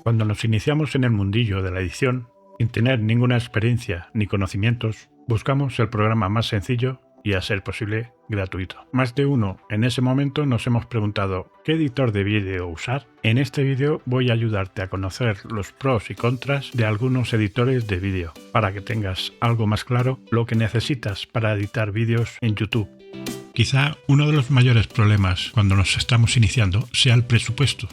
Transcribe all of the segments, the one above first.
Cuando nos iniciamos en el mundillo de la edición, sin tener ninguna experiencia ni conocimientos, buscamos el programa más sencillo y, a ser posible, gratuito. Más de uno en ese momento nos hemos preguntado ¿qué editor de vídeo usar? En este vídeo voy a ayudarte a conocer los pros y contras de algunos editores de vídeo, para que tengas algo más claro lo que necesitas para editar vídeos en YouTube. Quizá uno de los mayores problemas cuando nos estamos iniciando sea el presupuesto.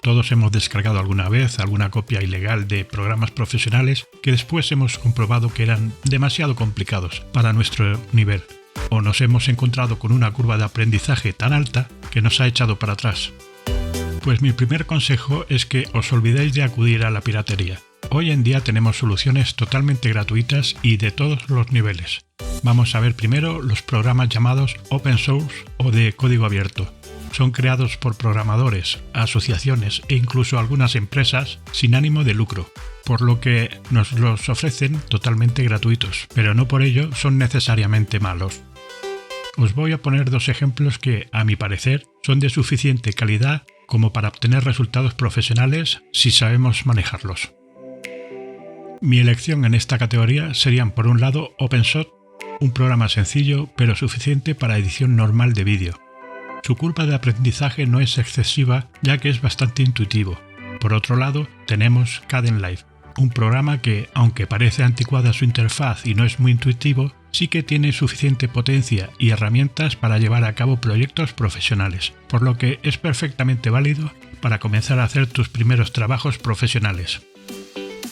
Todos hemos descargado alguna vez alguna copia ilegal de programas profesionales que después hemos comprobado que eran demasiado complicados para nuestro nivel, o nos hemos encontrado con una curva de aprendizaje tan alta que nos ha echado para atrás. Pues mi primer consejo es que os olvidéis de acudir a la piratería. Hoy en día tenemos soluciones totalmente gratuitas y de todos los niveles. Vamos a ver primero los programas llamados Open Source o de código abierto. Son creados por programadores, asociaciones e incluso algunas empresas sin ánimo de lucro, por lo que nos los ofrecen totalmente gratuitos, pero no por ello son necesariamente malos. Os voy a poner dos ejemplos que, a mi parecer, son de suficiente calidad como para obtener resultados profesionales si sabemos manejarlos. Mi elección en esta categoría serían, por un lado, OpenShot, un programa sencillo pero suficiente para edición normal de vídeo. Su curva de aprendizaje no es excesiva, ya que es bastante intuitivo. Por otro lado, tenemos Kdenlive, un programa que, aunque parece anticuada su interfaz y no es muy intuitivo, sí que tiene suficiente potencia y herramientas para llevar a cabo proyectos profesionales, por lo que es perfectamente válido para comenzar a hacer tus primeros trabajos profesionales.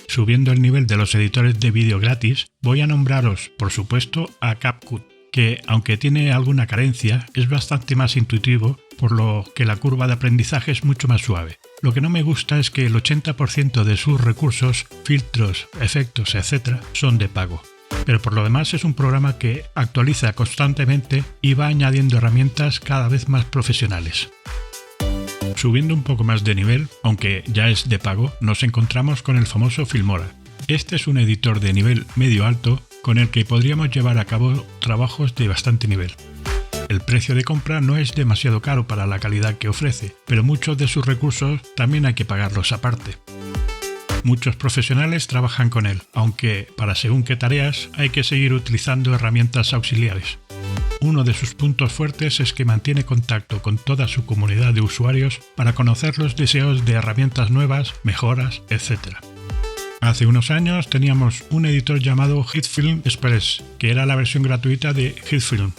Subiendo el nivel de los editores de vídeo gratis, voy a nombraros, por supuesto, a CapCut, que, aunque tiene alguna carencia, es bastante más intuitivo, por lo que la curva de aprendizaje es mucho más suave. Lo que no me gusta es que el 80% de sus recursos, filtros, efectos, etc., son de pago. Pero por lo demás es un programa que actualiza constantemente y va añadiendo herramientas cada vez más profesionales. Subiendo un poco más de nivel, aunque ya es de pago, nos encontramos con el famoso Filmora. Este es un editor de nivel medio-alto con el que podríamos llevar a cabo trabajos de bastante nivel. El precio de compra no es demasiado caro para la calidad que ofrece, pero muchos de sus recursos también hay que pagarlos aparte. Muchos profesionales trabajan con él, aunque para según qué tareas hay que seguir utilizando herramientas auxiliares. Uno de sus puntos fuertes es que mantiene contacto con toda su comunidad de usuarios para conocer los deseos de herramientas nuevas, mejoras, etc. Hace unos años teníamos un editor llamado HitFilm Express, que era la versión gratuita de HitFilm,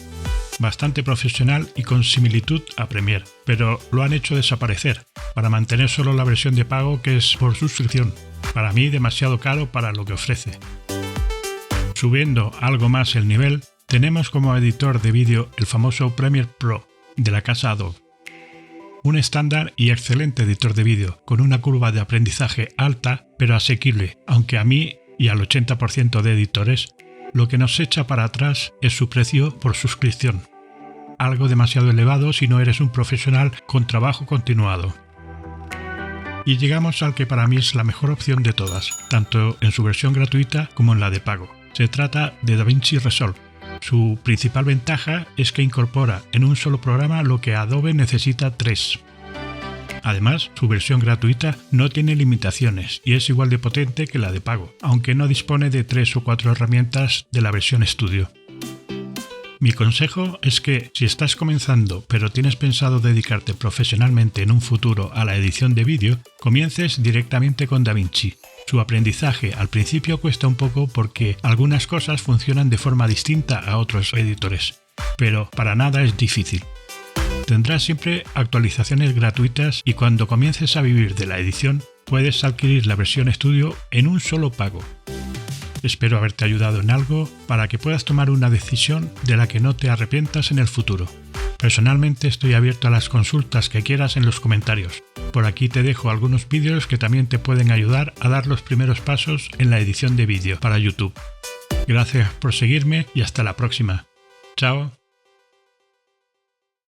bastante profesional y con similitud a Premiere, pero lo han hecho desaparecer, para mantener solo la versión de pago que es por suscripción, para mí demasiado caro para lo que ofrece. Subiendo algo más el nivel, tenemos como editor de vídeo el famoso Premiere Pro, de la casa Adobe. Un estándar y excelente editor de vídeo, con una curva de aprendizaje alta pero asequible, aunque a mí y al 80% de editores, lo que nos echa para atrás es su precio por suscripción. Algo demasiado elevado si no eres un profesional con trabajo continuado. Y llegamos al que para mí es la mejor opción de todas, tanto en su versión gratuita como en la de pago. Se trata de DaVinci Resolve. Su principal ventaja es que incorpora en un solo programa lo que Adobe necesita 3. Además, su versión gratuita no tiene limitaciones y es igual de potente que la de pago, aunque no dispone de 3 o 4 herramientas de la versión Studio. Mi consejo es que, si estás comenzando pero tienes pensado dedicarte profesionalmente en un futuro a la edición de vídeo, comiences directamente con DaVinci. Su aprendizaje al principio cuesta un poco porque algunas cosas funcionan de forma distinta a otros editores, pero para nada es difícil. Tendrás siempre actualizaciones gratuitas y cuando comiences a vivir de la edición, puedes adquirir la versión Studio en un solo pago. Espero haberte ayudado en algo para que puedas tomar una decisión de la que no te arrepientas en el futuro. Personalmente estoy abierto a las consultas que quieras en los comentarios. Por aquí te dejo algunos vídeos que también te pueden ayudar a dar los primeros pasos en la edición de vídeo para YouTube. Gracias por seguirme y hasta la próxima. Chao.